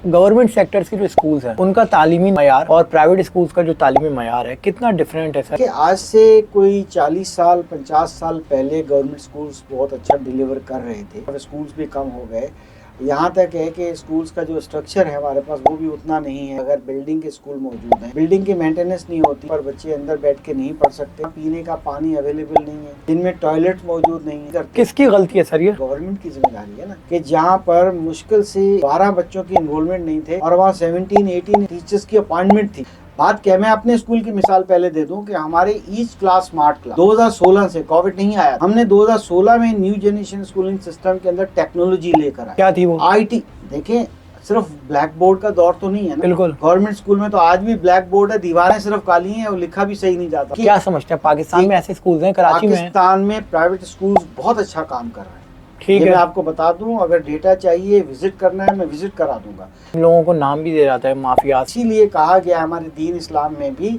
Government sectors की जो schools हैं उनका तालीमी मयार और प्राइवेट स्कूल्स का जो तालीमी मयार है कितना डिफरेंट है सर? कि आज से कोई 40 साल 50 साल पहले गवर्नमेंट स्कूल्स बहुत अच्छा डिलीवर कर रहे थे। अब स्कूल्स भी कम हो गए। यहाँ तक है कि स्कूल्स का जो स्ट्रक्चर है हमारे पास वो भी उतना नहीं है। अगर बिल्डिंग के स्कूल मौजूद हैं, बिल्डिंग की मेंटेनेंस नहीं होती पर बच्चे अंदर बैठ के नहीं पढ़ सकते। पीने का पानी अवेलेबल नहीं है, जिनमें टॉयलेट मौजूद नहीं है। किसकी गलती है सर ये? गवर्नमेंट की जिम्मेदारी है ना कि जहाँ पर मुश्किल से 12 बच्चों की इन्वॉल्वमेंट नहीं थे और वहाँ 17-18 टीचर्स की अपॉइंटमेंट थी। बात क्या, मैं अपने स्कूल की मिसाल पहले दे दूं कि हमारे ईच क्लास स्मार्ट क्लास 2016 से कोविड नहीं आया, हमने 2016 में न्यू जनरेशन स्कूलिंग सिस्टम के अंदर टेक्नोलॉजी लेकर आए। क्या थी वो? IT। देखें, सिर्फ ब्लैक बोर्ड का दौर तो नहीं है ना। बिल्कुल। गवर्नमेंट स्कूल में तो आज भी ब्लैक बोर्ड है, दीवारें सिर्फ काली हैं और लिखा भी सही नहीं जाता। क्या समझते हैं पाकिस्तान में ऐसे स्कूल हैं, कराची में? पाकिस्तान में प्राइवेट स्कूल बहुत अच्छा काम कर रहे हैं। ठीक है, मैं आपको बता दूं, अगर डेटा चाहिए, विजिट करना है, मैं विजिट करा दूंगा। लोगों को नाम भी दे जाता है माफिया। इसीलिए कहा गया हमारे दीन इस्लाम में भी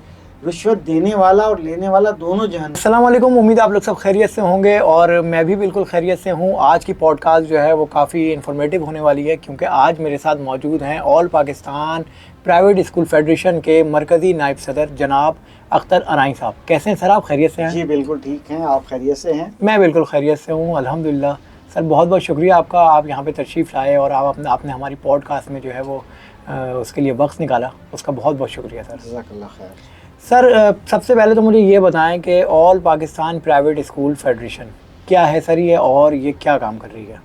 रिश्वत देने वाला और लेने वाला दोनों जहन्नम। अस्सलाम वालेकुम, उम्मीद है आप लोग सब खैरियत से होंगे और मैं भी बिल्कुल खैरियत से हूँ। आज की पॉडकास्ट जो है वो काफ़ी इन्फॉर्मेटिव होने वाली है क्योंकि आज मेरे साथ मौजूद हैं all Pakistan private school federation के मरकज़ी नायब सदर जनाब अख्तर अनाई साहब। कैसे हैं सर आप? खैरियत से हैं? जी बिल्कुल ठीक हैं, आप खैरियत से हैं? मैं बिल्कुल खैरियत से हूँ, अल्हम्दुलिल्लाह। सर बहुत बहुत शुक्रिया आपका, आप यहाँ पे तशरीफ़ लाए और आपने हमारी पॉडकास्ट में जो है वो उसके लिए वक्त निकाला, उसका बहुत बहुत शुक्रिया सर। जज़ाकल्लाह खैर। सर सबसे पहले तो मुझे ये बताएं कि all Pakistan private school federation क्या है सर ये, और ये क्या काम कर रही है?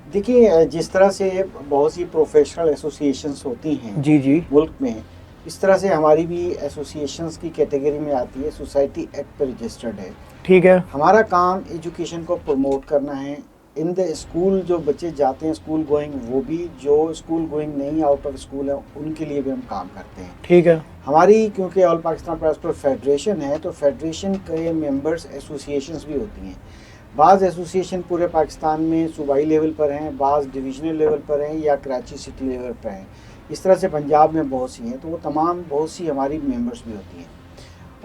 देखिए, जिस तरह से बहुत सी प्रोफेशनल एसोसिएशंस होती हैं जी मुल्क में, इस तरह से हमारी भी एसोसिएशंस की कैटेगरी में आती है, सोसाइटी एक्ट पर रजिस्टर्ड है। ठीक है। हमारा काम एजुकेशन को प्रमोट करना है इन द स्कूल। जो बच्चे जाते हैं स्कूल गोइंग, वो भी जो स्कूल गोइंग नहीं आउट ऑफ स्कूल है उनके लिए भी हम काम करते हैं। ठीक है। हमारी क्योंकि ऑल पाकिस्तान प्राइवेट फेडरेशन है तो फेडरेशन के मेंबर्स एसोसिएशंस भी होती हैं। बाज़ एसोसिएशन पूरे पाकिस्तान में सूबाई लेवल पर हैं, बाज़ डिवीजनल लेवल पर हैं या कराची सिटी लेवल पर हैं। इस तरह से पंजाब में बहुत सी हैं, तो वो तमाम बहुत सी हमारी मेंबर्स भी होती हैं।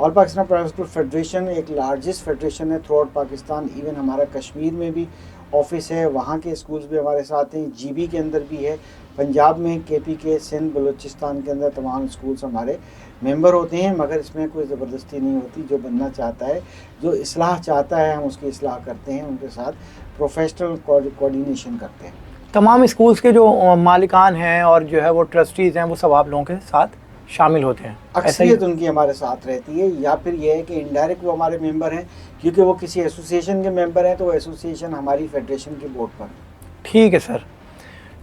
All Pakistan private school federation एक लार्जेस्ट फेडरेशन है थ्रू आउट पाकिस्तान। इवन हमारा कश्मीर में भी ऑफिस है, वहाँ के स्कूल्स भी हमारे साथ हैं। GB के अंदर भी है, पंजाब में KP के सिंध बलूचिस्तान के अंदर तमाम स्कूल्स हमारे मेंबर होते हैं। मगर इसमें कोई ज़बरदस्ती नहीं होती। जो बनना चाहता है, जो इस्लाह चाहता है, हम उसकी इस्लाह करते हैं, उनके साथ प्रोफेशनल कोऑर्डिनेशन करते हैं। तमाम स्कूल्स के जो मालिकान हैं और जो है वो ट्रस्टीज़ हैं वो सब आप लोगों के साथ शामिल होते हैं? अक्सरियत उनकी हमारे साथ रहती है, या फिर यह है कि इनडायरेक्ट वो हमारे मेंबर हैं क्योंकि वो किसी एसोसिएशन के मेंबर हैं, तो वो एसोसिएशन हमारी फेडरेशन के बोर्ड पर। ठीक है सर,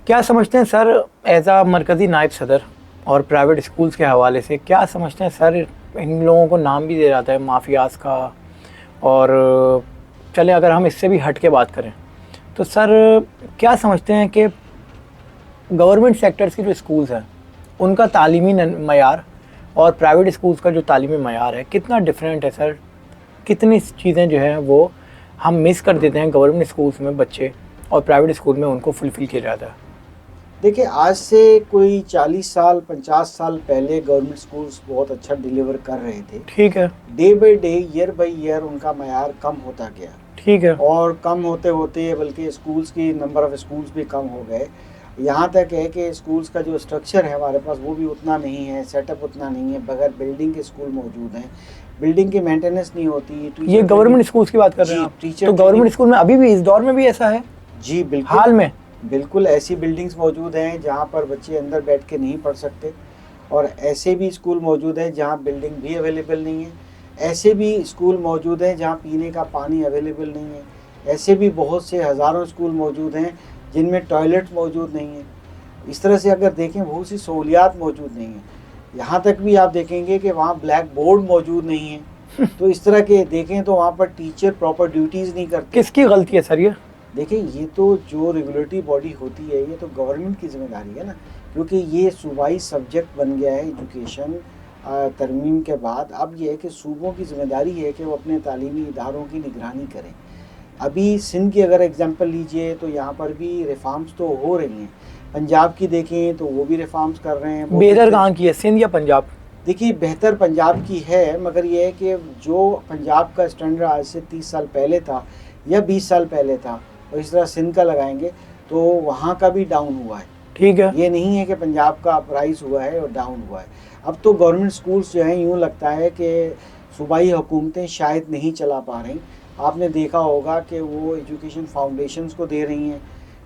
क्या समझते हैं सर एज आ मरकज़ी नायब सदर और प्राइवेट स्कूल्स के हवाले से, क्या समझते हैं सर इन लोगों को नाम भी दे जाता है माफियाज का, और चले अगर हम इससे भी हट के बात करें तो सर क्या समझते हैं कि गवर्नमेंट सेक्टर्स की जो स्कूल्स हैं उनका तालीमी मयार और प्राइवेट स्कूल्स का जो तालीमी मयार है कितना डिफरेंट है सर? कितनी चीज़ें जो हैं वो हम मिस कर देते हैं गवर्नमेंट स्कूल्स में बच्चे और प्राइवेट स्कूल में उनको फुलफ़िल किया जाता है? देखिए, आज से कोई 40 साल 50 साल पहले गवर्नमेंट स्कूल्स बहुत अच्छा डिलीवर कर रहे थे। ठीक है। Day by day, year by year उनका मयार कम होता गया। ठीक है। और कम होते होते बल्कि स्कूल्स की नंबर ऑफ़ स्कूल्स भी कम हो गए। यहाँ तक है कि स्कूल्स का जो स्ट्रक्चर है हमारे पास वो भी उतना नहीं है, सेटअप उतना नहीं है। बगैर बिल्डिंग के स्कूल मौजूद हैं, बिल्डिंग की मेंटेनेंस नहीं होती। ये गवर्नमेंट स्कूल्स की बात कर रहे हैं आप? तो गवर्नमेंट स्कूल में अभी भी इस दौर में भी ऐसा है? जी बिल्कुल, हाल में बिल्कुल ऐसी बिल्डिंग्स मौजूद हैं जहाँ पर बच्चे अंदर बैठ के नहीं पढ़ सकते, और ऐसे भी स्कूल मौजूद हैं जहाँ बिल्डिंग भी अवेलेबल नहीं है। ऐसे भी स्कूल मौजूद हैं जहाँ पीने का पानी अवेलेबल नहीं है। ऐसे भी बहुत से हज़ारों स्कूल मौजूद हैं जिनमें टॉयलेट मौजूद नहीं है। इस तरह से अगर देखें, बहुत सी सहूलियात मौजूद नहीं है। यहाँ तक भी आप देखेंगे कि वहाँ ब्लैक बोर्ड मौजूद नहीं है। तो इस तरह के देखें तो वहाँ पर टीचर प्रॉपर ड्यूटीज़ नहीं करते। किसकी गलती है सर ये? देखिए, ये तो जो रेगुलेटरी बॉडी होती है ये तो गवर्नमेंट की जिम्मेदारी है ना, क्योंकि ये सूबाई सब्जेक्ट बन गया है एजुकेशन तरमीम के बाद। अब ये है कि सूबों की जिम्मेदारी है कि वो अपने तालीमी इदारों की निगरानी करें। अभी सिंध की अगर एग्जांपल लीजिए तो यहाँ पर भी रिफॉर्म्स तो हो रही हैं। पंजाब की देखें तो वो भी रिफॉर्म्स कर रहे हैं। बेहतर कहाँ की है, सिंध या पंजाब? देखिए, बेहतर पंजाब की है, मगर ये है कि जो पंजाब का स्टैंडर्ड आज से 30 साल पहले था या 20 साल पहले था, और इस तरह सिंध का लगाएंगे तो वहाँ का भी डाउन हुआ है। ठीक है। ये नहीं है कि पंजाब का अपराइज हुआ है और डाउन हुआ है। अब तो गवर्नमेंट स्कूल्स जो हैं यूँ लगता है कि सूबाई हुकूमतें शायद नहीं चला पा रही। आपने देखा होगा कि वो एजुकेशन फाउंडेशंस को दे रही हैं,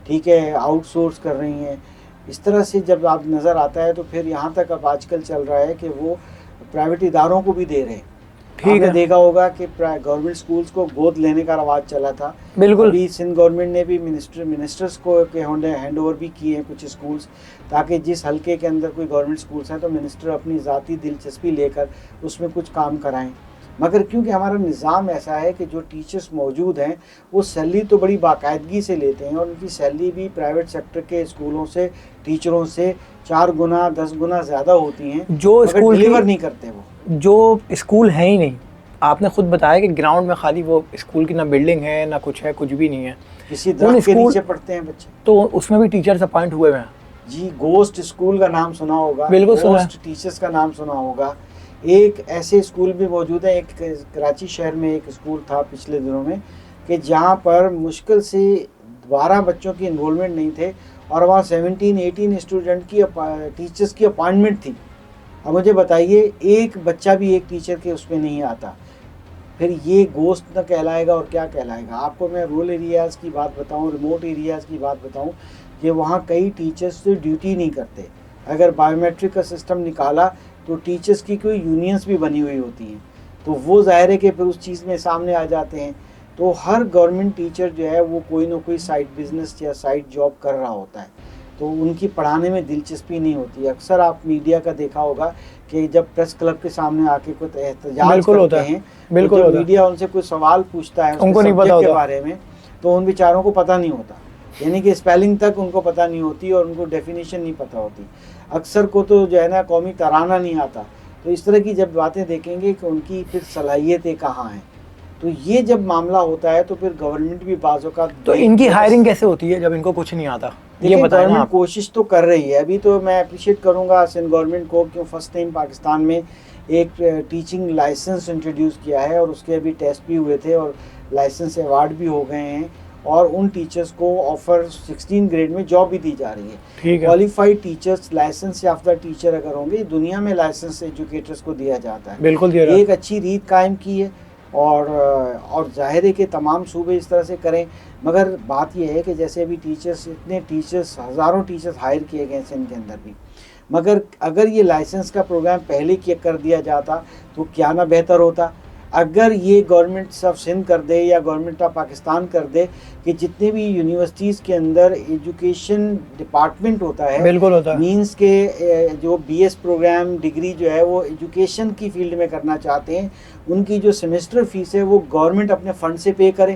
ठीक है, आउटसोर्स कर रही हैं। इस तरह से जब आप नज़र आता है तो फिर यहाँ तक अब आजकल चल रहा है कि वो प्राइवेट इदारों को भी दे रहे हैं। ठीक आपने है। देखा होगा कि गवर्नमेंट स्कूल्स को गोद लेने का रवाज चला था। बिल्कुल। अभी सिंध गवर्नमेंट ने भी मिनिस्टर्स को के हैंड ओवर भी किए हैं कुछ स्कूल्स, ताकि जिस हलके के अंदर कोई गवर्नमेंट स्कूल्स हैं तो मिनिस्टर अपनी ज़ाती दिलचस्पी लेकर उसमें कुछ काम कराएं। मगर क्योंकि हमारा निज़ाम ऐसा है कि जो टीचर्स मौजूद हैं वो सैलरी तो बड़ी बाकायदगी से लेते हैं, और उनकी सैलरी भी प्राइवेट सेक्टर के स्कूलों से, टीचरों से 4 गुना 10 गुना ज़्यादा होती हैं, जो स्कूल डिलीवर नहीं करते वो। जो स्कूल है ही नहीं। आपने खुद बताया कि ग्राउंड में खाली वो स्कूल की ना बिल्डिंग है ना कुछ है, कुछ भी नहीं है। किसी दरख्त के नीचे पढ़ते हैं बच्चे। तो उसमें भी टीचर्स अपॉइंट हुए हुए हैं। जी, गोस्ट स्कूल का नाम सुना होगा, बिल्कुल सुना है। गोस्ट टीचर्स का नाम सुना होगा। एक ऐसे स्कूल भी मौजूद है, एक कराची शहर में एक स्कूल था पिछले दिनों में कि जहाँ पर मुश्किल से 12 बच्चों की इन्वॉल्वमेंट नहीं थे और वहाँ 17-18 स्टूडेंट की टीचर्स की अपॉइंटमेंट थी। अब मुझे बताइए, एक बच्चा भी एक टीचर के उसमें नहीं आता, फिर ये गोश्त न कहलाएगा और क्या कहलाएगा। आपको मैं रूरल एरियाज़ की बात बताऊं, रिमोट एरियाज़ की बात बताऊं कि वहाँ कई टीचर्स तो ड्यूटी नहीं करते। अगर बायोमेट्रिक का सिस्टम निकाला तो टीचर्स की कोई यूनियंस भी बनी हुई होती हैं, तो वो ज़ाहिर है कि फिर उस चीज़ में सामने आ जाते हैं। तो हर गवर्नमेंट टीचर जो है वो कोई ना कोई साइड बिजनेस या साइड जॉब कर रहा होता है, तो उनकी पढ़ाने में दिलचस्पी नहीं होती। अक्सर आप मीडिया का देखा होगा कि जब प्रेस क्लब के सामने आके कुछ एहतजाज करते हैं, बिल्कुल तो मीडिया उनसे कोई सवाल पूछता है उनको नहीं पता के बारे में, तो उन बेचारों को पता नहीं होता, यानी कि स्पेलिंग तक उनको पता नहीं होती और उनको डेफिनेशन नहीं पता होती। अक्सर को तो जो है ना कौमी तराना नहीं आता। तो इस तरह की जब बातें देखेंगे कि उनकी फिर सलाहियतें कहाँ हैं, तो ये जब मामला होता है तो फिर गवर्नमेंट भी बाज़ औक़ात। तो इनकी हायरिंग कैसे होती है जब इनको कुछ नहीं आता, ये बताएं गवर्नमेंट आप। कोशिश तो कर रही है। अभी तो मैं अप्रिशिएट करूंगा सिंध गवर्नमेंट को, क्यों फर्स्ट टाइम पाकिस्तान में एक टीचिंग लाइसेंस इंट्रोड्यूस किया है और उसके अभी टेस्ट भी हुए थे और लाइसेंस अवार्ड भी हो गए हैं, और उन टीचर्स को ऑफर 16 ग्रेड में जॉब भी दी जा रही है। ठीक है। क्वालिफाइड टीचर्स, लाइसेंस याफ्ता टीचर अगर होंगे, दुनिया में लाइसेंस एजुकेटर्स को दिया जाता है, बिल्कुल दिया जाता है। एक अच्छी रीत कायम की है और जाहिर है कि तमाम सूबे इस तरह से करें। मगर बात यह है कि जैसे अभी टीचर्स, इतने टीचर्स, हज़ारों टीचर्स हायर किए गए सिंध के अंदर भी, मगर अगर ये लाइसेंस का प्रोग्राम पहले किया कर दिया जाता तो क्या ना बेहतर होता। अगर ये गवर्नमेंट ऑफ सिंध कर दे या गवर्नमेंट ऑफ पाकिस्तान कर दे कि जितने भी यूनिवर्सिटीज़ के अंदर एजुकेशन डिपार्टमेंट होता है, बिल्कुल होता है, मींस के जो बीएस प्रोग्राम डिग्री जो है वो एजुकेशन की फील्ड में करना चाहते हैं, उनकी जो सेमेस्टर फीस है वो गवर्नमेंट अपने फंड से पे करे,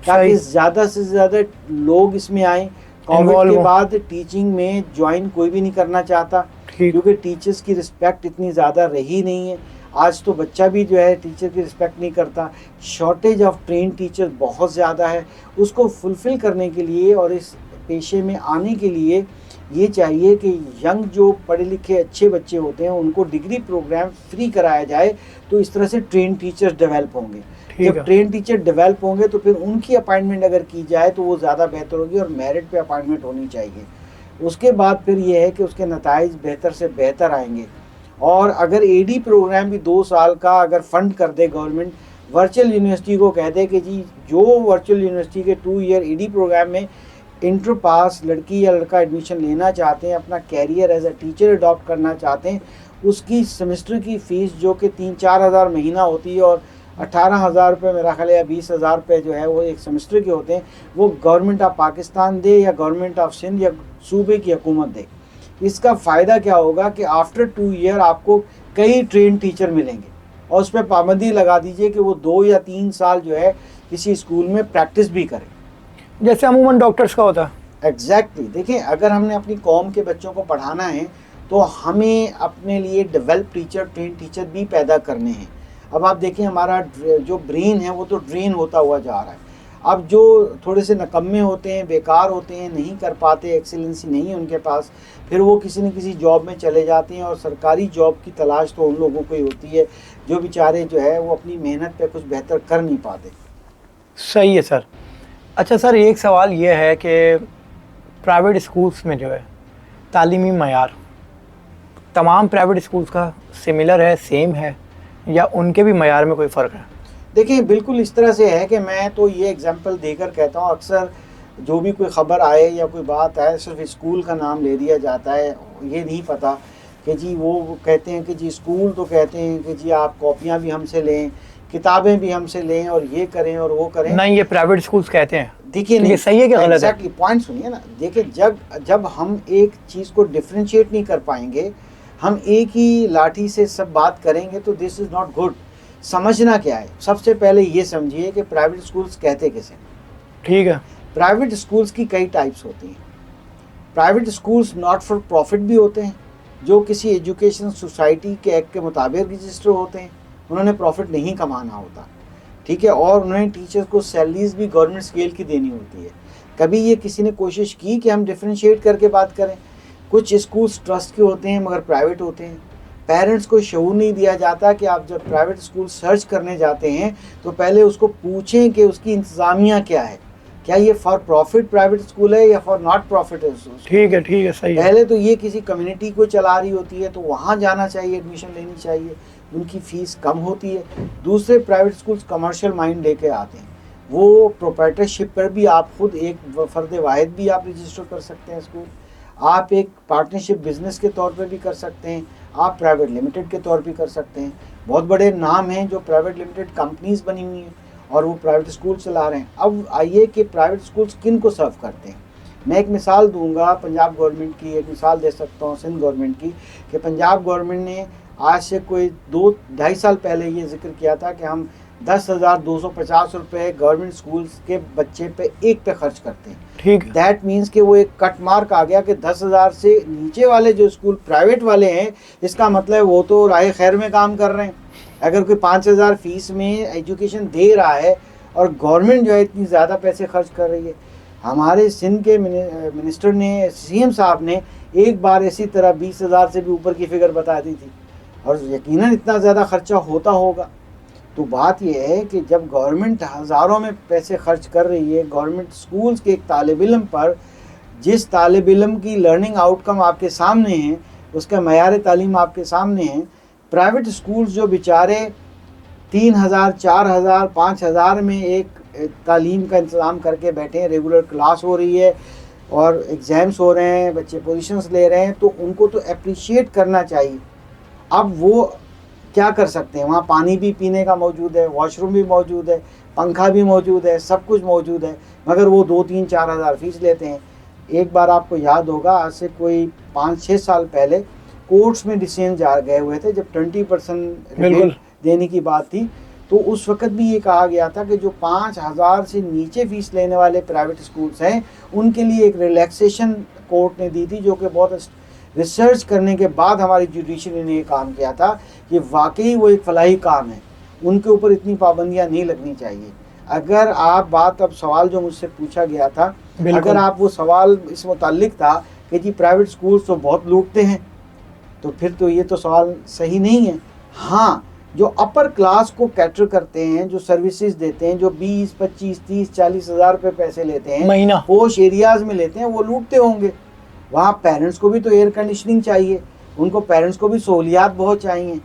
ताकि ज़्यादा से ज़्यादा लोग इसमें आएँ। कोविड के बाद टीचिंग में ज्वाइन कोई भी नहीं करना चाहता, क्योंकि टीचर्स की रिस्पेक्ट इतनी ज़्यादा रही नहीं है। आज तो बच्चा भी जो है टीचर की रिस्पेक्ट नहीं करता। शॉर्टेज ऑफ ट्रेन टीचर बहुत ज़्यादा है। उसको फुलफ़िल करने के लिए और इस पेशे में आने के लिए ये चाहिए कि यंग जो पढ़े लिखे अच्छे बच्चे होते हैं उनको डिग्री प्रोग्राम फ्री कराया जाए, तो इस तरह से ट्रेन टीचर्स डेवलप होंगे। जब ट्रेन टीचर डेवलप होंगे तो फिर उनकी अपॉइंटमेंट अगर की जाए तो वो ज़्यादा बेहतर होगी और मेरिट पे अपॉइंटमेंट होनी चाहिए। उसके बाद फिर ये है कि उसके नताइज बेहतर से बेहतर आएंगे। और अगर एडी प्रोग्राम भी 2 साल का अगर फंड कर दे गवर्नमेंट, वर्चुअल यूनिवर्सिटी को कह दे कि जी जो वर्चुअल यूनिवर्सिटी के 2 ईयर एडी प्रोग्राम में इंटर पास लड़की या लड़का एडमिशन लेना चाहते हैं, अपना career as a teacher adopt करना चाहते हैं, उसकी सेमेस्टर की फ़ीस जो कि 3-4 हज़ार महीना होती है और 18,000 रुपये मेरा ख्याल है या 20,000 रुपये जो है वो एक सेमेस्टर के होते हैं, वो गवर्नमेंट ऑफ पाकिस्तान दे या गवर्नमेंट ऑफ सिंध या सूबे की हुकूमत दे। इसका फ़ायदा क्या होगा कि आफ्टर 2 ईयर आपको कई ट्रेन टीचर मिलेंगे, और उस पर पाबंदी लगा दीजिए कि वो 2 या 3 साल जो है किसी स्कूल में प्रैक्टिस भी करें, जैसे अमूमन डॉक्टर्स का होता है। एग्जैक्टली। देखें, अगर हमने अपनी कौम के बच्चों को पढ़ाना है तो हमें अपने लिए डेवलप टीचर, ट्रेन टीचर भी पैदा करने हैं। अब आप देखें, हमारा जो ब्रेन है वो तो ड्रेन होता हुआ जा रहा है। अब जो थोड़े से नकम्मे होते हैं, बेकार होते हैं, नहीं कर पाते, एक्सीलेंसी नहीं है उनके पास, फिर वो किसी न किसी जॉब में चले जाते हैं, और सरकारी जॉब की तलाश तो उन लोगों को ही होती है जो बेचारे जो है वो अपनी मेहनत पे कुछ बेहतर कर नहीं पाते। सही है सर। अच्छा सर, एक सवाल ये है कि प्राइवेट स्कूल्स में जो है तालीमी मयार तमाम प्राइवेट स्कूल्स का सिमिलर है, सेम है, या उनके भी मयार में कोई फ़र्क है? देखिए बिल्कुल इस तरह से है कि मैं तो ये एग्जांपल देकर कहता हूँ, अक्सर जो भी कोई ख़बर आए या कोई बात आए सिर्फ स्कूल का नाम ले दिया जाता है, ये नहीं पता कि जी वो कहते हैं कि जी स्कूल तो कहते हैं कि जी आप कॉपियाँ भी हमसे लें, किताबें भी हमसे लें और ये करें और वो करें। नहीं, ये प्राइवेट स्कूल्स कहते हैं। देखिए तो ये सही है कि गलत है? एग्जैक्टली पॉइंट सुनिए ना। देखिए जब हम एक चीज़ को डिफ्रेंशिएट नहीं कर पाएंगे, हम एक ही लाठी से सब बात करेंगे तो दिस इज़ नॉट गुड। समझना क्या है, सबसे पहले ये समझिए कि प्राइवेट स्कूल्स कहते किसे। ठीक है। प्राइवेट स्कूल्स की कई टाइप्स होती हैं। Private schools not for profit भी होते हैं, जो किसी एजुकेशन सोसाइटी के एक्ट के मुताबिक रजिस्टर होते हैं, उन्होंने प्रॉफिट नहीं कमाना होता, ठीक है, और उन्होंने टीचर्स को सैलरीज भी गवर्नमेंट स्केल की देनी होती है। कभी ये किसी ने कोशिश की कि हम डिफ्रेंशिएट करके बात करें? कुछ स्कूल्स ट्रस्ट के होते हैं मगर प्राइवेट होते हैं। पेरेंट्स को शऊर नहीं दिया जाता कि आप जब प्राइवेट स्कूल सर्च करने जाते हैं तो पहले उसको पूछें कि उसकी इंतज़ामिया क्या है, क्या ये फॉर प्रॉफिट प्राइवेट स्कूल है या फॉर नॉट प्रॉफिट है। ठीक है, सही है। पहले तो ये किसी कम्युनिटी को चला रही होती है तो वहाँ जाना चाहिए, एडमिशन लेनी चाहिए, उनकी फ़ीस कम होती है। दूसरे प्राइवेट स्कूल्स कमर्शियल माइंड लेके आते हैं, वो प्रोप्राइटरशिप पर भी आप खुद एक फ़र्द वाहिद भी आप रजिस्टर कर सकते हैं स्कूल, आप एक पार्टनरशिप बिजनेस के तौर पे भी कर सकते हैं, आप प्राइवेट लिमिटेड के तौर पे कर सकते हैं। बहुत बड़े नाम हैं जो प्राइवेट लिमिटेड कंपनीज बनी हुई हैं और वो प्राइवेट स्कूल चला रहे हैं। अब आइए कि प्राइवेट स्कूल्स किन को सर्व करते हैं। मैं एक मिसाल दूंगा पंजाब गवर्नमेंट की, एक मिसाल दे सकता हूँ सिंध गवर्नमेंट की, कि पंजाब गवर्नमेंट ने आज से कोई 2-2.5 साल पहले ये जिक्र किया था कि हम 10,250 रुपये गवर्नमेंट स्कूल्स के बच्चे पे एक पे खर्च करते हैं। ठीक। दैट मीन्स कि वो एक कट मार्क आ गया कि 10,000 से नीचे वाले जो स्कूल प्राइवेट वाले हैं, इसका मतलब वो तो राह खैर में काम कर रहे हैं। अगर कोई 5,000 फीस में एजुकेशन दे रहा है और गवर्नमेंट जो है इतनी ज़्यादा पैसे खर्च कर रही है। हमारे सिंध के मिनिस्टर ने, सीएम साहब ने एक बार इसी तरह 20,000 से भी ऊपर की फिगर बता दी थी, और यकीनन इतना ज़्यादा खर्चा होता होगा। तो बात यह है कि जब गवर्नमेंट हज़ारों में पैसे खर्च कर रही है गवर्नमेंट स्कूल्स के एक तालिब इल्म पर, जिस तालिब इल्म की लर्निंग आउटकम आपके सामने है, उसका मयार तालीम आपके सामने है, प्राइवेट स्कूल्स जो बेचारे 3,000, 4,000, 5,000 में एक तालीम का इंतज़ाम करके बैठे हैं, रेगुलर क्लास हो रही है और एग्ज़ाम्स हो रहे हैं, बच्चे पोजीशंस ले रहे हैं, तो उनको तो अप्रिशिएट करना चाहिए। अब वो क्या कर सकते हैं, वहाँ पानी भी पीने का मौजूद है, वॉशरूम भी मौजूद है, पंखा भी मौजूद है, सब कुछ मौजूद है, मगर वो 2-3-4 हज़ार फीस लेते हैं। एक बार आपको याद होगा, आज से कोई 5-6 साल पहले कोर्ट्स में डिसीजन जा गए हुए थे जब 20% रिबेट देने की बात थी, तो उस वक्त भी ये कहा गया था कि जो 5,000 से नीचे फीस लेने वाले प्राइवेट स्कूल्स हैं उनके लिए एक रिलैक्सेशन कोर्ट ने दी थी, जो कि बहुत रिसर्च करने के बाद हमारी जुडिशरी ने ये काम किया था कि वाकई वो एक फलाही काम है, उनके ऊपर इतनी पाबंदियां नहीं लगनी चाहिए। अगर आप बात, अब सवाल जो मुझसे पूछा गया था, अगर आप वो सवाल इस मुताल्लिक था कि जी प्राइवेट स्कूल्स तो बहुत लूटते हैं, तो फिर तो ये तो सवाल सही नहीं है। हाँ, जो अपर क्लास को कैटर करते हैं, जो सर्विसेज देते हैं, जो 20, 25, 30, 40 हज़ार रुपये पैसे लेते हैं महीना, पोश एरियाज़ में लेते हैं, वो लूटते होंगे। वहाँ पेरेंट्स को भी तो एयर कंडीशनिंग चाहिए, उनको पेरेंट्स को भी सहूलियात बहुत चाहिए,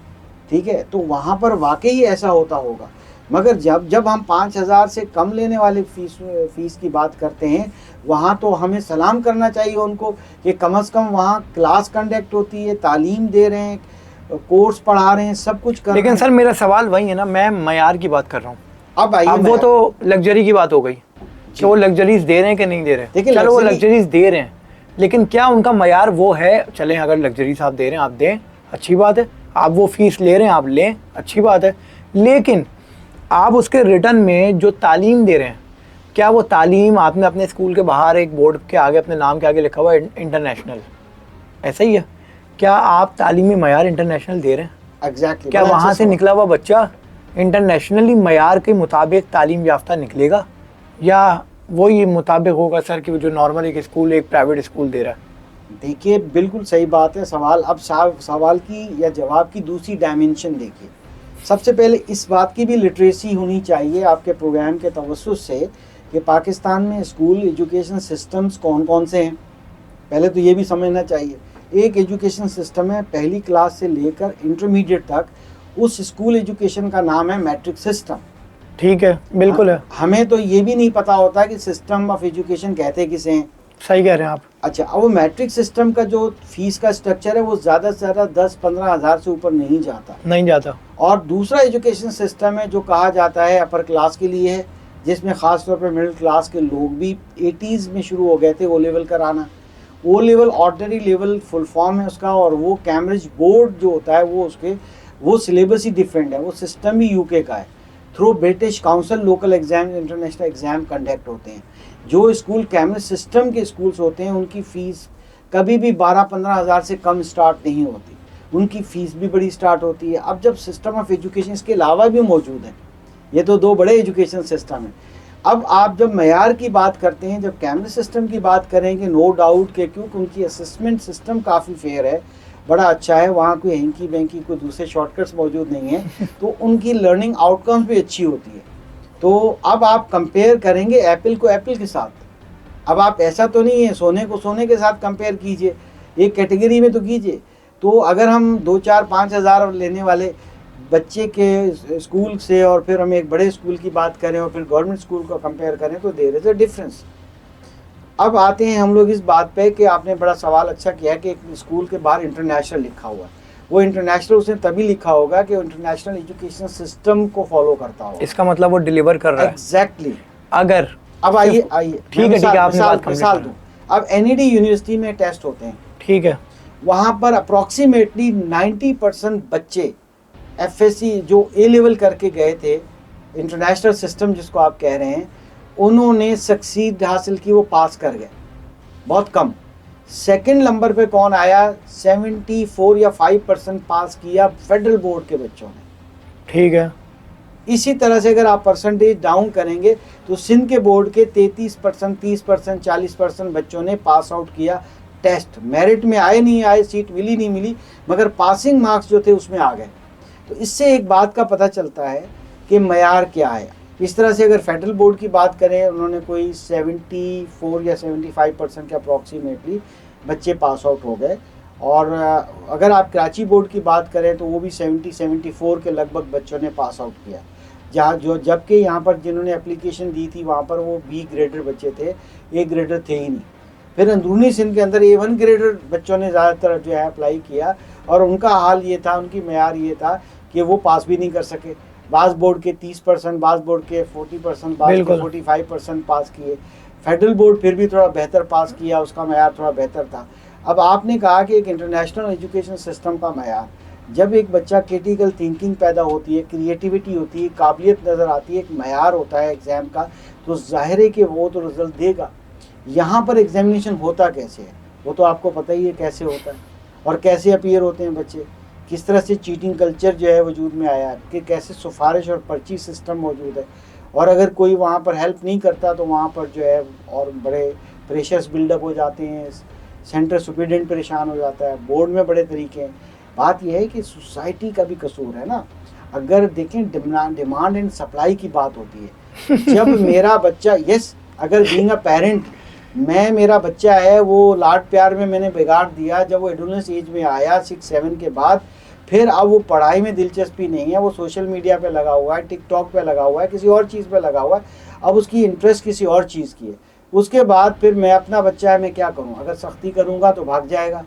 ठीक है, तो वहाँ पर वाकई ऐसा होता होगा। मगर जब हम 5,000 से कम लेने वाले फीस की बात करते हैं, वहाँ तो हमें सलाम करना चाहिए उनको कि कम से कम वहाँ क्लास कंडक्ट होती है, तालीम दे रहे हैं, कोर्स पढ़ा रहे हैं, सब कुछ कर रहे हैं। लेकिन सर मेरा सवाल वही है ना, मैं मयार की बात कर रहा हूँ। अब आइए, वो तो लग्जरी की बात हो गई कि वो लग्जरीज दे रहे हैं कि नहीं दे रहे हैं। चलो वो लग्जरीज दे रहे हैं, लेकिन क्या उनका मयार वो है? चलें, अगर लग्जरीज आप दे रहे हैं आप दें, अच्छी बात है, आप वो फीस ले रहे हैं आप लें, अच्छी बात है, लेकिन आप उसके रिटर्न में जो तालीम दे रहे हैं, क्या वो तालीम आपने अपने स्कूल के बाहर एक बोर्ड के आगे अपने नाम के आगे लिखा हुआ है इंटरनेशनल, ऐसा ही है? क्या आप तालीमी मयार इंटरनेशनल दे रहे हैं? एग्जैक्टली। क्या वहाँ से निकला हुआ बच्चा इंटरनेशनली मयार के मुताबिक तालीम याफ्ता निकलेगा, या वही मुताबिक होगा सर कि जो नॉर्मल एक स्कूल, एक प्राइवेट स्कूल दे रहा है? देखिए बिल्कुल सही बात है सवाल। अब सवाल की या जवाब की दूसरी डायमेंशन देखिए। सबसे पहले इस बात की भी लिटरेसी होनी चाहिए आपके प्रोग्राम के तवज्जुह से कि पाकिस्तान में स्कूल एजुकेशन सिस्टम्स कौन कौन से हैं, पहले तो ये भी समझना चाहिए, एक एजुकेशन सिस्टम है, पहली क्लास से लेकर इंटरमीडिएट तक, उस स्कूल एजुकेशन का नाम है मैट्रिक सिस्टम। ठीक है, बिल्कुल है। हमें तो ये भी नहीं पता होता कि सिस्टम ऑफ एजुकेशन कहते किसे हैं। सही कह रहे हैं आप। अच्छा, अब वो मैट्रिक सिस्टम का जो फीस का स्ट्रक्चर है वो ज़्यादा से ज़्यादा 10-15 हज़ार से ऊपर नहीं जाता। और दूसरा एजुकेशन सिस्टम है जो कहा जाता है अपर क्लास के लिए है, जिसमें ख़ास तौर पर मिडिल क्लास के लोग भी 80s में शुरू हो गए थे ओ लेवल कराना। O level ordinary level full form है उसका, और वो कैम्ब्रिज बोर्ड जो होता है वो सिलेबस ही डिफरेंट है, वो सिस्टम ही यूके का है। Through British council local exam, international exam conduct होते हैं। जो स्कूल कैम्ब्रिज सिस्टम के स्कूल्स होते हैं उनकी फ़ीस कभी भी 12-15 हज़ार से कम स्टार्ट नहीं होती, उनकी फ़ीस भी बड़ी स्टार्ट होती है। अब जब सिस्टम ऑफ एजुकेशन इसके अलावा भी मौजूद है, ये तो दो बड़े एजुकेशन सिस्टम हैं। अब आप जब मयार की बात करते हैं, जब कैम्ब्रिज सिस्टम की बात करेंगे, नो डाउट के क्योंकि उनकी असेसमेंट सिस्टम काफ़ी फेयर है, बड़ा अच्छा है, वहाँ कोई हैंकी बैंकी कोई दूसरे शॉर्टकट्स मौजूद नहीं है, तो उनकी लर्निंग आउटकम्स भी अच्छी होती है। तो अब आप कंपेयर करेंगे एप्पल को एप्पल के साथ, अब आप ऐसा तो नहीं है सोने को सोने के साथ कंपेयर कीजिए, एक कैटेगरी में तो कीजिए। तो अगर हम 2-4-5 हज़ार लेने वाले बच्चे के स्कूल से और फिर हम एक बड़े स्कूल की बात करें और फिर गवर्नमेंट स्कूल को कंपेयर करें तो देयर इज़ अ डिफरेंस। अब आते हैं हम लोग इस बात पे कि आपने बड़ा सवाल अच्छा किया है कि एक स्कूल के बाहर इंटरनेशनल लिखा हुआ है। वो इंटरनेशनल उसने तभी लिखा होगा कि वो इंटरनेशनल एजुकेशन सिस्टम को फॉलो करता होगा। इसका मतलब वो डिलीवर कर रहा है। एग्जैक्टली। अगर अब आइए ठीक है, आपने बात मिसाल दूं, अब एनईडी यूनिवर्सिटी में टेस्ट होते हैं, ठीक है, वहाँ पर अप्रॉक्सीमेटली 90% बच्चे एफएससी जो ए लेवल करके गए थे, इंटरनेशनल सिस्टम जिसको आप कह रहे हैं, उन्होंने सक्सीड हासिल की, वो पास कर गए, बहुत कम। सेकंड नंबर पे कौन आया? 74 या 5% पास किया फेडरल बोर्ड के बच्चों ने। ठीक है। इसी तरह से अगर आप परसेंटेज डाउन करेंगे तो सिंध के बोर्ड के 33%, 30%, 40% बच्चों ने पास आउट किया टेस्ट। मेरिट में आए नहीं आए, सीट मिली नहीं मिली, मगर पासिंग मार्क्स जो थे उसमें आ गए। तो इससे एक बात का पता चलता है कि मयार क्या है। इस तरह से अगर फेडरल बोर्ड की बात करें, उन्होंने कोई 74 या 75% के अप्रॉक्सीमेटली बच्चे पास आउट हो गए। और अगर आप कराची बोर्ड की बात करें तो वो भी 70-74 के लगभग बच्चों ने पास आउट किया, जबकि यहाँ पर जिन्होंने एप्लीकेशन दी थी वहाँ पर वो बी ग्रेडर बच्चे थे, ए ग्रेडर थे ही नहीं। फिर अंदरूनी सिंध के अंदर A1 ग्रेडर बच्चों ने ज़्यादातर जो है अप्लाई किया, और उनका हाल ये था, उनकी मयार ये था कि वो पास भी नहीं कर सके। बाज़ बोर्ड के 30%, बाज़ बोर्ड के 40%, बाज़ के 45% पास किए। फेडरल बोर्ड फिर भी थोड़ा बेहतर पास किया, उसका मयार थोड़ा बेहतर था। अब आपने कहा कि एक इंटरनेशनल एजुकेशन सिस्टम का मयार, जब एक बच्चा क्रिटिकल थिंकिंग पैदा होती है, क्रिएटिविटी होती है, काबिलियत नज़र आती है, एक मयार होता है एग्ज़ाम का, तो ज़ाहिर है कि वो तो रिज़ल्ट देगा। यहाँ पर एग्जामिनेशन होता कैसे है वो तो आपको पता ही है कैसे होता है, और कैसे अपीयर होते हैं बच्चे, किस तरह से चीटिंग कल्चर जो है वजूद में आया है, कि कैसे सिफारिश और पर्ची सिस्टम मौजूद है। और अगर कोई वहाँ पर हेल्प नहीं करता तो वहाँ पर जो है और बड़े प्रेशर्स बिल्डअप हो जाते हैं, सेंटर सुपरिटेंडेंट परेशान हो जाता है, बोर्ड में बड़े तरीके हैं। बात यह है कि सोसाइटी का भी कसूर है ना। अगर देखें डिमांड एंड सप्लाई की बात होती है, जब मेरा बच्चा अगर बीइंग अ पेरेंट मेरा बच्चा है वो लाड प्यार में मैंने बिगाड़ दिया, जब वो एडोलेसेंस एज में आया 6-7 के बाद, फिर अब वो पढ़ाई में दिलचस्पी नहीं है, वो सोशल मीडिया पे लगा हुआ है, टिकटॉक पे लगा हुआ है, किसी और चीज़ पे लगा हुआ है, अब उसकी इंटरेस्ट किसी और चीज़ की है। उसके बाद फिर मैं अपना बच्चा है, मैं क्या करूँ? अगर सख्ती करूँगा तो भाग जाएगा,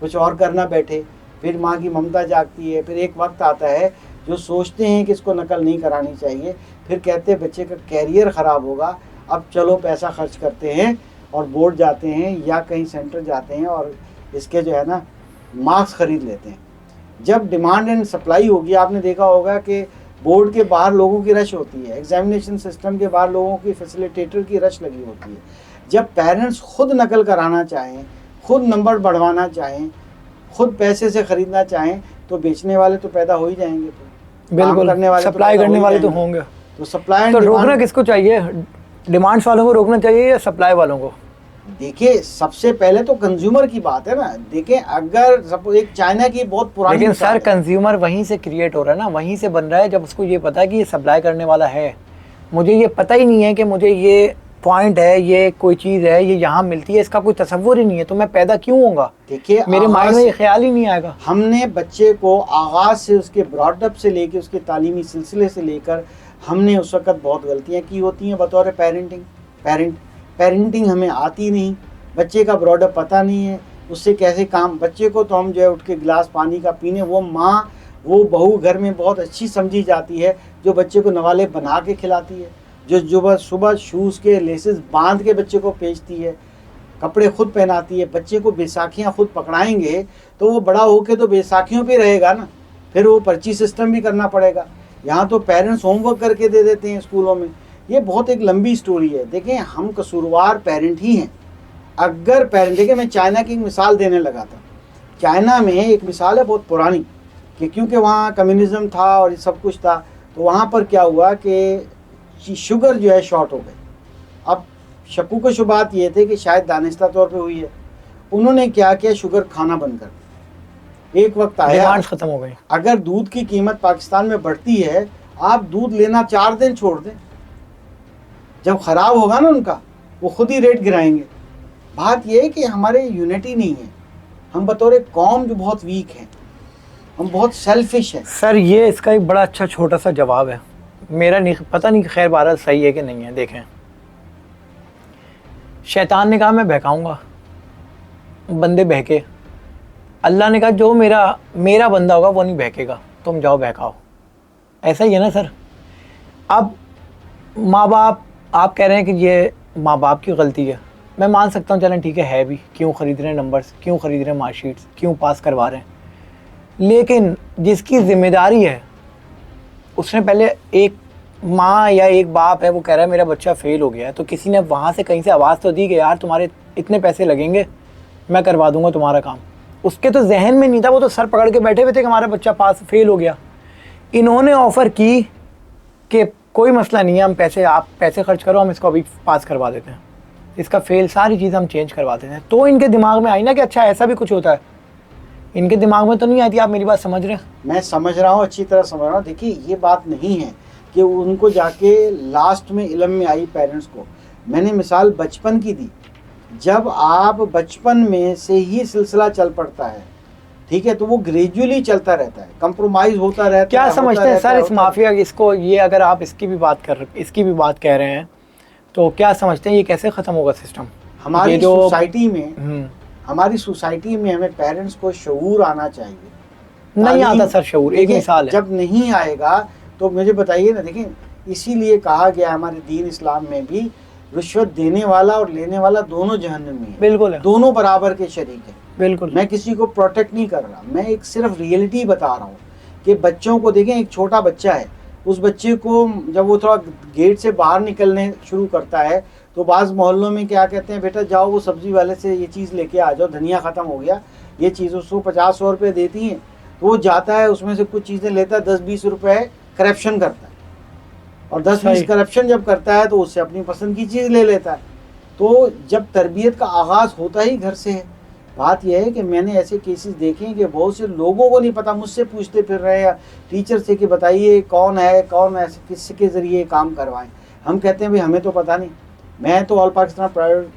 कुछ और करना बैठे, फिर माँ की ममता जागती है। फिर एक वक्त आता है जो सोचते हैं कि इसको नकल नहीं करानी चाहिए, फिर कहते हैं बच्चे का कैरियर ख़राब होगा, अब चलो पैसा खर्च करते हैं और बोर्ड जाते हैं या कहीं सेंटर जाते हैं और इसके जो है ना मार्क्स ख़रीद लेते हैं। जब डिमांड एंड सप्लाई होगी, आपने देखा होगा कि बोर्ड के बाहर लोगों की रश होती है, एग्जामिनेशन सिस्टम के बाहर लोगों की फैसिलिटेटर की रश लगी होती है। जब पेरेंट्स खुद नकल कराना चाहें, खुद नंबर बढ़वाना चाहें, खुद पैसे से ख़रीदना चाहें, तो बेचने वाले तो पैदा हो ही जाएंगे, तो बिल्कुल करने वाले सप्लाई करने वाले तो होंगे। तो सप्लाई तो रोकना किसको चाहिए? डिमांड्स वालों को रोकना चाहिए या सप्लाई वालों को? देखिए, सबसे पहले तो कंज्यूमर की बात है ना। देखिए, अगर सपोज एक चाइना की बहुत पुरानी, लेकिन सर कंज्यूमर वहीं से क्रिएट हो रहा है ना, वहीं से बन रहा है जब उसको ये पता है कि ये सप्लाई करने वाला है। मुझे ये पता ही नहीं है कि मुझे ये पॉइंट है, ये कोई चीज़ है, ये यहाँ मिलती है, इसका कोई तसव्वुर ही नहीं है, तो मैं पैदा क्यों होऊंगा? देखिए, मेरे माइंड में ये ख्याल ही नहीं आएगा। हमने बच्चे को आगाज़ से, उसके ब्रॉडअप से लेकर, उसके तालीमी सिलसिले से लेकर, हमने उस वक़्त बहुत गलतियाँ की होती हैं बतौर पेरेंटिंग हमें आती नहीं, बच्चे का ब्रॉडअप पता नहीं है, उससे कैसे काम, बच्चे को तो हम जो है उठ के गिलास पानी का पीने, वो माँ, वो बहू घर में बहुत अच्छी समझी जाती है जो बच्चे को नवाले बना के खिलाती है, जो सुबह शूज़ के लेसेस बांध के बच्चे को भेजती है, कपड़े खुद पहनाती है। बच्चे को बैसाखियाँ खुद पकड़ाएंगे तो वो बड़ा होके तो बैसाखियों पे रहेगा ना, फिर वो पर्ची सिस्टम भी करना पड़ेगा। यहाँ तो पेरेंट्स होमवर्क करके दे देते हैं स्कूलों में। ये बहुत एक लंबी स्टोरी है। देखें, हम कसूरवार पेरेंट ही हैं। अगर पेरेंट, देखिए मैं चाइना की एक मिसाल देने लगा था। चाइना में एक मिसाल है बहुत पुरानी कि क्योंकि वहाँ कम्युनिज़्म था और ये सब कुछ था, तो वहाँ पर क्या हुआ कि शुगर जो है शॉर्ट हो गई। अब शकू के शुबात ये थे कि शायद दानिस्ता तौर पे हुई है। उन्होंने क्या किया, शुगर खाना बंद कर दिया। एक वक्त आया, डिमांड्स खत्म हो गई। अगर दूध की कीमत पाकिस्तान में बढ़ती है, आप दूध लेना 4 दिन छोड़ दें, जब ख़राब होगा ना उनका, वो खुद ही रेट गिराएंगे। बात यह है कि हमारे यूनिटी नहीं है, हम बतौर कौम जो बहुत वीक हैं, हम बहुत सेल्फिश हैं। सर ये इसका एक बड़ा अच्छा छोटा सा जवाब है, मेरा नहीं पता नहीं खैर बारह सही है कि नहीं है। देखें, शैतान ने कहा मैं बहकाऊंगा, बंदे बहके। अल्लाह ने कहा जो मेरा बंदा होगा वो नहीं बहकेगा, तुम जाओ बहकाओ। ऐसा ही है ना सर। अब माँ बाप, आप कह रहे हैं कि ये माँ बाप की गलती है, मैं मान सकता हूँ, चलें ठीक है भी, क्यों ख़रीद रहे हैं नंबर्स, क्यों ख़रीद रहे हैं मार्कशीट्स, क्यों पास करवा रहे हैं, लेकिन जिसकी ज़िम्मेदारी है उसने पहले, एक माँ या एक बाप है वो कह रहा है मेरा बच्चा फ़ेल हो गया है, तो किसी ने वहाँ से कहीं से आवाज़ तो दी कि यार तुम्हारे इतने पैसे लगेंगे, मैं करवा दूंगा तुम्हारा काम। उसके तो जहन में नहीं था, वो तो सर पकड़ के बैठे हुए थे कि हमारा बच्चा पास फेल हो गया। इन्होंने ऑफ़र की कि कोई मसला नहीं है, हम पैसे, आप पैसे खर्च करो, हम इसको अभी पास करवा देते हैं, इसका फेल सारी चीज़ हम चेंज करवा देते हैं। तो इनके दिमाग में आई ना कि अच्छा ऐसा भी कुछ होता है। इनके दिमाग में तो नहीं आई थी। आप मेरी बात समझ रहे हैं? मैं समझ रहा हूँ, अच्छी तरह समझ रहा हूँ। देखिए, ये बात नहीं है कि उनको जाके लास्ट में इल्म में आई पेरेंट्स को। मैंने मिसाल बचपन की दी। जब आप बचपन में से ही सिलसिला चल पड़ता है, ठीक है, तो वो ग्रेजुअली चलता रहता है, कंप्रोमाइज़ होता रहता है। क्या समझते हैं सर इस माफिया, इसको, ये अगर आप इसकी भी बात कह रहे हैं, तो क्या समझते हैं ये कैसे ख़त्म होगा सिस्टम? हमारी सोसाइटी में, हमारी सोसाइटी में हमें पेरेंट्स को शऊर आना चाहिए। नहीं आता सर शऊर। एक मिसाल है, जब नहीं आएगा तो मुझे बताइए ना। देखिए, इसीलिए कहा गया हमारे दीन इस्लाम में भी, रिश्वत देने वाला और लेने वाला दोनों जहन्नम में है। बिल्कुल है, दोनों बराबर के शरीक हैं। बिल्कुल। मैं किसी को प्रोटेक्ट नहीं कर रहा, मैं एक सिर्फ रियलिटी बता रहा हूँ कि बच्चों को देखें, एक छोटा बच्चा है, उस बच्चे को जब वो थोड़ा गेट से बाहर निकलने शुरू करता है तो बाज़ मोहल्लों में क्या कहते हैं, बेटा जाओ वो सब्ज़ी वाले से ये चीज़ लेके आ जाओ, धनिया ख़त्म हो गया, ये चीज़ उसको 50-100 रुपये देती हैं, तो वो जाता है, उसमें से कुछ चीज़ें लेता है, 10-20 रुपये करप्शन करता है, और 10-20 करप्शन जब करता है तो उससे अपनी पसंद की चीज़ ले लेता है। तो जब तरबियत का आगाज़ होता ही घर से है। बात यह है कि मैंने ऐसे केसेस देखे हैं कि बहुत से लोगों को नहीं पता, मुझसे पूछते फिर रहे हैं टीचर से कि बताइए कौन है, कौन ऐसे किसके ज़रिए काम करवाएं। हम कहते हैं भाई हमें तो पता नहीं। मैं तो ऑल पाकिस्तान प्राइवेट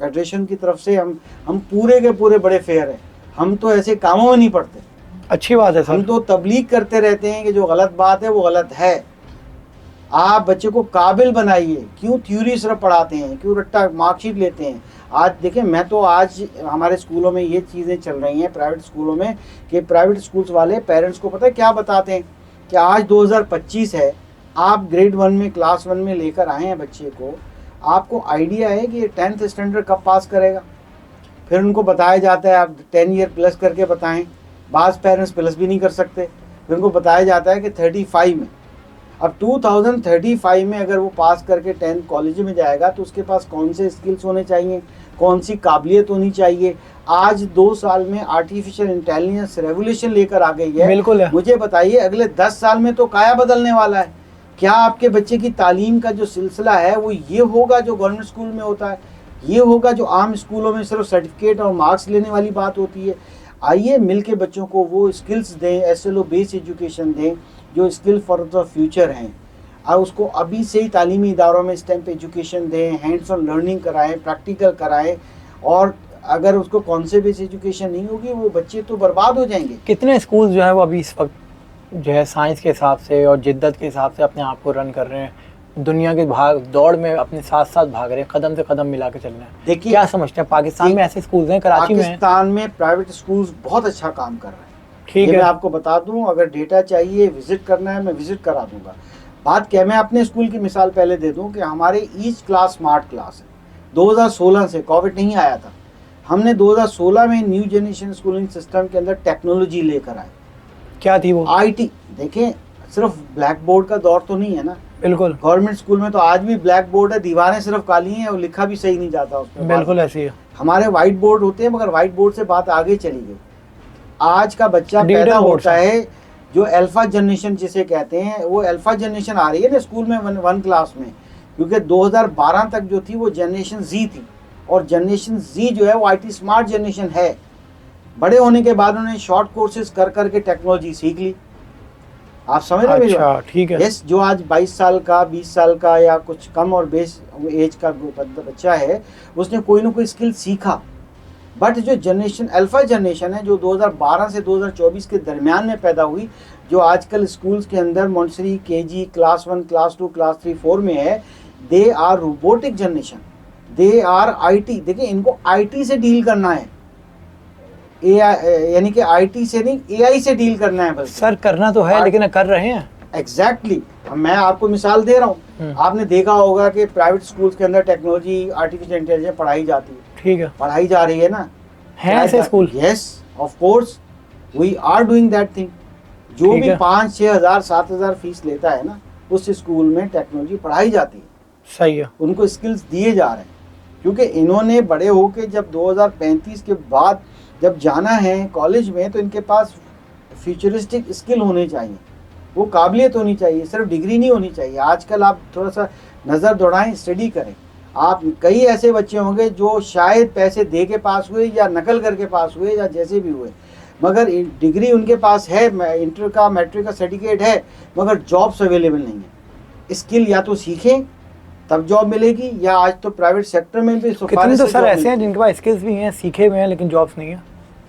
फेडरेशन की तरफ से हम पूरे के पूरे बड़े फेयर हैं, हम तो ऐसे कामों में नहीं पड़ते। अच्छी बात है सर। हम तो तबलीग करते रहते हैं कि जो गलत बात है वो गलत है। आप बच्चे को काबिल बनाइए, क्यों थ्योरी सिर्फ पढ़ाते हैं, क्यों रट्टा मार्कशीट लेते हैं। आज देखें, मैं तो आज हमारे स्कूलों में ये चीज़ें चल रही हैं प्राइवेट स्कूलों में कि प्राइवेट स्कूल्स वाले पेरेंट्स को पता है क्या बताते हैं कि आज 2025 है, आप ग्रेड 1 में, क्लास 1 में लेकर आए हैं बच्चे को, आपको आइडिया है कि ये 10th स्टैंडर्ड कब पास करेगा। फिर उनको बताया जाता है आप 10 ईयर प्लस करके बताएं। बाज़ पेरेंट्स प्लस भी नहीं कर सकते। फिर उनको बताया जाता है कि 35 में, अब 2035 में अगर वो पास करके 10th कॉलेज में जाएगा तो उसके पास कौन से स्किल्स होने चाहिए, कौन सी काबिलियत होनी चाहिए। आज 2 साल में आर्टिफिशियल इंटेलिजेंस रेवोल्यूशन लेकर आ गई है। बिल्कुल है। मुझे बताइए अगले 10 साल में तो काया बदलने वाला है। क्या आपके बच्चे की तालीम का जो सिलसिला है वो ये होगा जो गवर्नमेंट स्कूल में होता है, ये होगा जो आम स्कूलों में सिर्फ सर्टिफिकेट और मार्क्स लेने वाली बात होती है। आइए मिल के बच्चों को वो स्किल्स दें, SLO बेस्ड एजुकेशन दें जो स्किल फॉर द फ्यूचर हैं। और उसको अभी से ही तालीमी इदारों में स्टेम पे एजुकेशन दें, हैंड्स ऑन लर्निंग कराएं, प्रैक्टिकल कराएं। और अगर उसको कॉन्सेप्ट बेस्ड एजुकेशन नहीं होगी, वो बच्चे तो बर्बाद हो जाएंगे। कितने स्कूल जो है वो अभी इस वक्त जो है साइंस के हिसाब से और जिद्दत के हिसाब से अपने आप को रन कर रहे हैं, दुनिया के भाग दौड़ में अपने साथ साथ भाग रहे हैं, कदम से कदम मिला के चल रहे हैं? देखिए, क्या समझते हैं पाकिस्तान में ऐसे स्कूल्स हैं, कराची में हैं? पाकिस्तान में प्राइवेट स्कूल्स बहुत अच्छा काम कर रहे हैं। ठीक ये है, मैं आपको बता दूं, अगर डेटा चाहिए, विजिट करना है, मैं विजिट करा दूंगा। बात क्या, मैं अपने स्कूल की मिसाल पहले दे दूं कि हमारे ईच क्लास स्मार्ट क्लास है। 2016 से, कोविड नहीं आया था, हमने 2016 में न्यू जनरेशन स्कूलिंग सिस्टम के अंदर टेक्नोलॉजी लेकर आए। क्या थी वो? आईटी। देखें, सिर्फ ब्लैक बोर्ड का दौर तो नहीं है ना। बिल्कुल, गवर्नमेंट स्कूल में तो आज भी ब्लैक बोर्ड है, दीवारें सिर्फ काली हैं और लिखा भी सही नहीं जाता उसमें। बिल्कुल ऐसी है। हमारे व्हाइट बोर्ड होते हैं, मगर व्हाइट बोर्ड से बात आगे चली गई। आज का बच्चा डिजिटल पैदा बोर्ड होता है जो अल्फा जनरेशन जिसे कहते हैं, वो अल्फा जनरेशन आ रही है ना स्कूल में वन क्लास में, क्योंकि 2012 तक जो थी वो जनरेशन जी थी, और जनरेशन जी जो है वो आईटी स्मार्ट जनरेशन है। बड़े होने के बाद उन्होंने शॉर्ट कोर्सेज कर करके टेक्नोलॉजी सीख ली। आप समझ रहे हैं मेरी अच्छा, बात? ठीक है। यस, जो आज 22 साल का, 20 साल का या कुछ कम और बेस एज का बच्चा है, उसने कोई ना कोई स्किल सीखा। बट जो जनरेशन अल्फा जनरेशन है, जो 2012 से 2024 के दरमियान में पैदा हुई, जो आजकल स्कूल्स के अंदर Montessori KG class 1 class 2 class 3 4 में है, they are robotic generation, they are IT. देखिए, इनको आईटी से डील करना है, यानी कि आईटी से नहीं, एआई से डील करना है। बस सर करना तो है, लेकिन कर रहे हैं। एग्जैक्टली मैं आपको मिसाल दे रहा हूँ। आपने देखा होगा कि प्राइवेट स्कूल्स के अंदर टेक्नोलॉजी, आर्टिफिशियल इंटेलिजेंस पढ़ाई जाती है। ठीक है, पढ़ाई जा रही है ना, हैं ऐसे school? Yes, of course we are doing that thing. जो ठीक भी है। 5-6 हज़ार 7 हज़ार फीस लेता है ना, उस स्कूल में टेक्नोलॉजी पढ़ाई जाती है। सही है। उनको स्किल्स दिए जा रहे हैं, क्योंकि इन्होंने बड़े होके जब 2035 के बाद जब जाना है कॉलेज में, तो इनके पास फ्यूचरिस्टिक स्किल होने चाहिए, वो काबिलियत होनी चाहिए, सिर्फ डिग्री नहीं होनी चाहिए। आजकल आप थोड़ा सा नज़र दौड़ाएं, स्टडी करें, आप कई ऐसे बच्चे होंगे जो शायद पैसे दे के पास हुए या नकल करके पास हुए या जैसे भी हुए, मगर डिग्री उनके पास है, इंटर का मैट्रिक का सर्टिफिकेट है, मगर जॉब्स अवेलेबल नहीं है। स्किल या तो सीखें तब जॉब मिलेगी, या आज तो प्राइवेट सेक्टर में भी कितने तो सर ऐसे हैं जिनके पास स्किल्स भी हैं, सीखे हुए हैं, लेकिन जॉब्स नहीं है।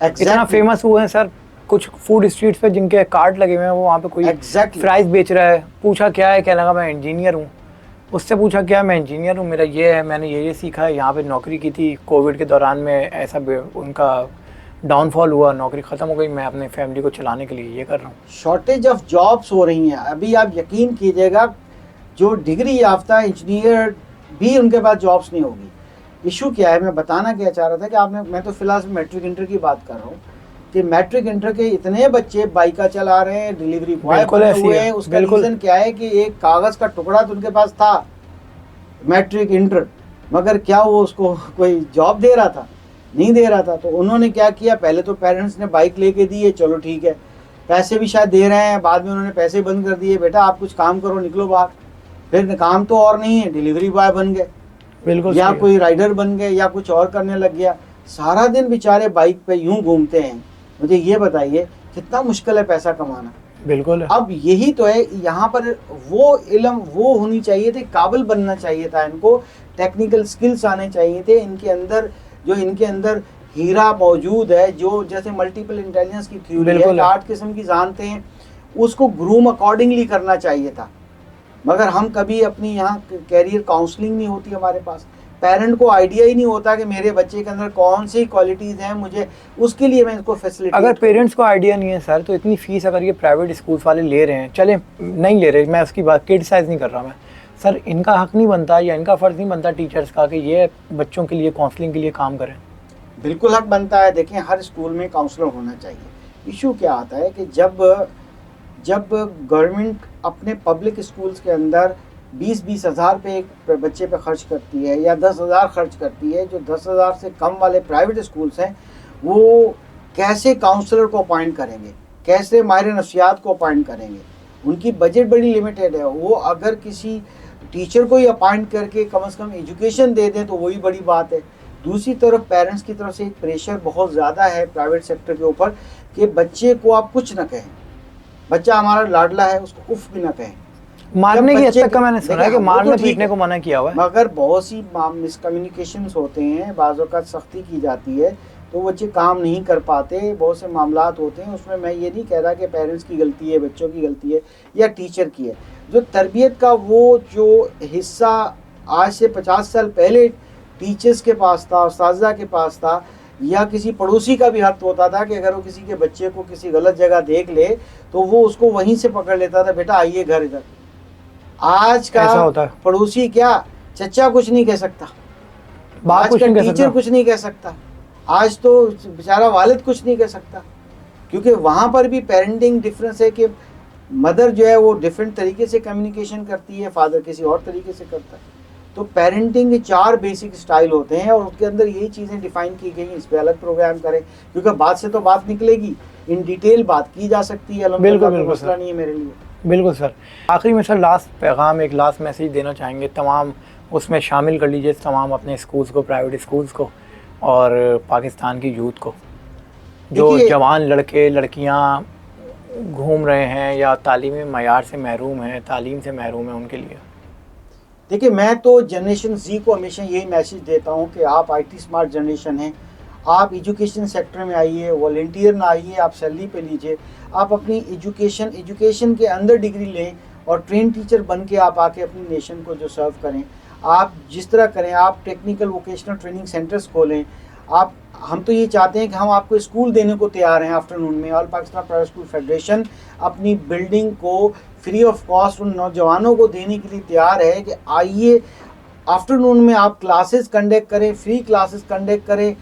Exactly. इतना फेमस हुए हैं सर, कुछ फूड स्ट्रीट्स पे जिनके कार्ड लगे हुए हैं, वो वहाँ पे कोई Exactly. फ्राइज बेच रहा है, पूछा क्या है, कहने लगा मैं इंजीनियर हूँ। उससे पूछा क्या, मैं इंजीनियर हूँ, मेरा ये है, मैंने ये सीखा है, यहाँ पे नौकरी की थी, कोविड के दौरान में ऐसा उनका डाउनफॉल हुआ, नौकरी ख़त्म हो गई, मैं अपने फैमिली को चलाने के लिए ये कर रहा हूँ। शॉर्टेज ऑफ जॉब्स हो रही हैं अभी। आप यकीन कीजिएगा, जो डिग्री याफ्ता इंजीनियर भी उनके पास जॉब्स नहीं होगी। इशू क्या है, मैं बताना क्या चाह रहा था कि मैं तो फिलहाल मैट्रिक इंटर की बात कर रहा हूँ कि मैट्रिक इंटर के इतने बच्चे बाइका चला रहे हैं, डिलीवरी बॉय बने हुए हैं। उसका रीज़न क्या है कि एक कागज़ का टुकड़ा तो उनके पास था, मैट्रिक इंटर, मगर क्या वो उसको कोई जॉब दे रहा था? नहीं दे रहा था। तो उन्होंने क्या किया, पहले तो पेरेंट्स ने बाइक लेके दी है, चलो ठीक है, पैसे भी शायद दे रहे हैं, बाद में उन्होंने पैसे बंद कर दिए, बेटा आप कुछ काम करो, निकलो बाहर। फिर काम तो और नहीं है, डिलीवरी बॉय बन गए, बिल्कुल, या कोई राइडर बन गए, या कुछ और करने लग गया। सारा दिन बेचारे बाइक पे यूं घूमते हैं। मुझे ये बताइए कितना मुश्किल है पैसा कमाना। बिल्कुल। अब यही तो है, यहाँ पर वो इल्म वो होनी चाहिए थे, काबिल बनना चाहिए था इनको, टेक्निकल स्किल्स आने चाहिए थे इनके अंदर। जो इनके अंदर हीरा मौजूद है, जो जैसे मल्टीपल इंटेलिजेंस की थ्योरी है, 8 किस्म की जानते हैं, उसको ग्रूम अकॉर्डिंगली करना चाहिए था। मगर हम कभी अपनी यहाँ कैरियर काउंसलिंग नहीं होती हमारे पास, पेरेंट को आइडिया ही नहीं होता कि मेरे बच्चे के अंदर कौन सी क्वालिटीज़ हैं, मुझे उसके लिए मैं इसको फैसिलिटी। अगर पेरेंट्स को आइडिया नहीं है सर, तो इतनी फीस अगर ये प्राइवेट स्कूल्स वाले ले रहे हैं, चले नहीं ले रहे, मैं उसकी बात क्रिटिसाइज नहीं कर रहा मैं, सर इनका हक नहीं बनता या इनका फ़र्ज़ नहीं बनता टीचर्स का कि ये बच्चों के लिए काउंसलिंग के लिए काम करें? बिल्कुल हक बनता है। देखें, हर स्कूल में काउंसलर होना चाहिए। इशू क्या आता है कि जब गवर्नमेंट अपने पब्लिक स्कूल्स के अंदर 20-20 हज़ार पे एक बच्चे पे खर्च करती है, या 10 हज़ार खर्च करती है, जो 10 हज़ार से कम वाले प्राइवेट स्कूल्स हैं, वो कैसे काउंसलर को अपॉइंट करेंगे, कैसे माहिर नफ्सियात को अपॉइंट करेंगे? उनकी बजट बड़ी लिमिटेड है। वो अगर किसी टीचर को ही अपॉइंट करके कम से कम एजुकेशन दे दें तो वही बड़ी बात है। दूसरी तरफ पेरेंट्स की तरफ से एक प्रेशर बहुत ज़्यादा है प्राइवेट सेक्टर के ऊपर कि बच्चे को आप कुछ ना कहें, बच्चा हमारा लाडला है, उसको उफ भी ना कहें। मारने जब की हद बच्चे तक का मैंने सुना है देखिए, कि वो तो मारने ठीक पीटने है, को मना किया हुआ है। मगर बहुत सी मिसकम्युनिकेशंस होते हैं, बाज़ औक़ात सख्ती की जाती है तो बच्चे काम नहीं कर पाते, बहुत से मामलात होते हैं। उसमें मैं ये नहीं कह रहा कि पेरेंट्स की गलती है, बच्चों की गलती है या टीचर की है। जो तरबियत का वो जो हिस्सा आज से 50 साल पहले टीचर्स के पास था, उस्ताज़ा के पास था, या किसी पड़ोसी का भी हक होता था कि अगर वो किसी के बच्चे को किसी गलत जगह देख ले तो वो उसको वहीं से पकड़ लेता था, बेटा आइए घर इधर। आज का ऐसा होता है, पड़ोसी क्या, चचा कुछ नहीं कह सकता, बाप आज कुछ का नहीं कह टीचर सकता। कुछ नहीं कह सकता, आज तो बेचारा वालिद कुछ नहीं कह सकता, क्योंकि वहाँ पर भी पेरेंटिंग डिफरेंस है कि मदर जो है वो डिफरेंट तरीके से कम्युनिकेशन करती है, फादर किसी और तरीके से करता है। तो पेरेंटिंग के 4 बेसिक स्टाइल होते हैं और उसके अंदर यही चीज़ें डिफाइन की गई हैं। इस पर अलग प्रोग्राम करें, क्योंकि बात से तो बात निकलेगी, इन डिटेल बात की जा सकती है। अल्हम्दुलिल्लाह कोई मसला नहीं है मेरे लिए। बिल्कुल सर। आखिरी में सर लास्ट पैगाम, एक लास्ट मैसेज देना चाहेंगे तमाम, उसमें शामिल कर लीजिए तमाम अपने स्कूल्स को, प्राइवेट स्कूल्स को और पाकिस्तान की यूथ को, जो देखिए, जवान लड़के लड़कियां घूम रहे हैं या तालीमी मयार से महरूम हैं, तालीम से महरूम हैं, उनके लिए। देखिए, मैं तो जनरेशन Z को हमेशा यही मैसेज देता हूँ कि आप IT स्मार्ट जनरेशन हैं, आप एजुकेशन सेक्टर में आइए, वॉलंटियर ना आइए, आप सैलरी पे लीजिए, आप अपनी एजुकेशन के अंदर डिग्री लें और ट्रेन टीचर बन के आप आके अपनी नेशन को जो सर्व करें। आप जिस तरह करें, आप टेक्निकल वोकेशनल ट्रेनिंग सेंटर्स खोलें। आप हम तो ये चाहते हैं कि हम आपको स्कूल देने को तैयार हैं। आफ्टरनून में all Pakistan private school federation अपनी बिल्डिंग को फ्री ऑफ कॉस्ट उन नौजवानों को देने के लिए तैयार है कि आइए आफ्टरनून में आप क्लासेस कंडक्ट करें, फ्री क्लासेस कंडक्ट करें।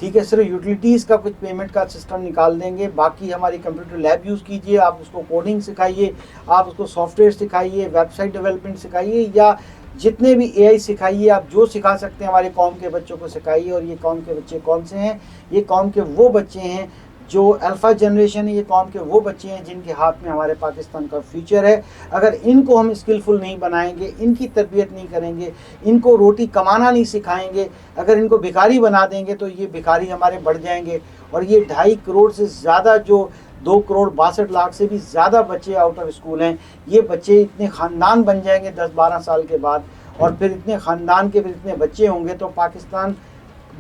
ठीक है, सिर्फ यूटिलिटीज़ का कुछ पेमेंट का सिस्टम निकाल देंगे, बाकी हमारी कंप्यूटर लैब यूज़ कीजिए, आप उसको कोडिंग सिखाइए, आप उसको सॉफ्टवेयर सिखाइए, वेबसाइट डेवलपमेंट सिखाइए, या जितने भी AI सिखाइए, आप जो सिखा सकते हैं हमारे कौम के बच्चों को सिखाइए। और ये कौम के बच्चे कौन से हैं? ये कौम के वो बच्चे हैं जो अल्फ़ा जनरेशन है, ये कौम के वो बच्चे हैं जिनके हाथ में हमारे पाकिस्तान का फ्यूचर है। अगर इनको हम स्किलफुल नहीं बनाएंगे, इनकी तरबियत नहीं करेंगे, इनको रोटी कमाना नहीं सिखाएंगे, अगर इनको भिखारी बना देंगे तो ये भिखारी हमारे बढ़ जाएंगे। और ये 2.5 करोड़ से ज़्यादा, जो 2 करोड़ 62 लाख से भी ज़्यादा बच्चे आउट ऑफ स्कूल हैं, ये बच्चे इतने ख़ानदान बन जाएंगे 10-12 साल के बाद, और फिर इतने ख़ानदान के फिर इतने बच्चे होंगे तो पाकिस्तान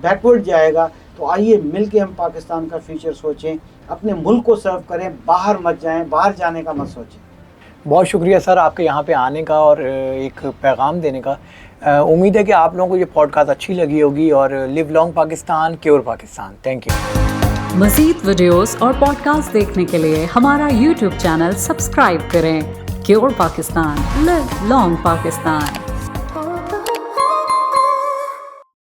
बैकवर्ड जाएगा। तो आइए मिल के हम पाकिस्तान का फ्यूचर सोचें, अपने मुल्क को सर्व करें, बाहर मत जाएं, बाहर जाने का मत सोचें। बहुत शुक्रिया सर आपके यहाँ पे आने का और एक पैगाम देने का। उम्मीद है कि आप लोगों को ये पॉडकास्ट अच्छी लगी होगी। और live long Pakistan, cure Pakistan. Thank you. मज़ीद वीडियोस और पॉडकास्ट देखने के लिए हमारा YouTube चैनल सब्सक्राइब करें। Cure Pakistan, live long Pakistan.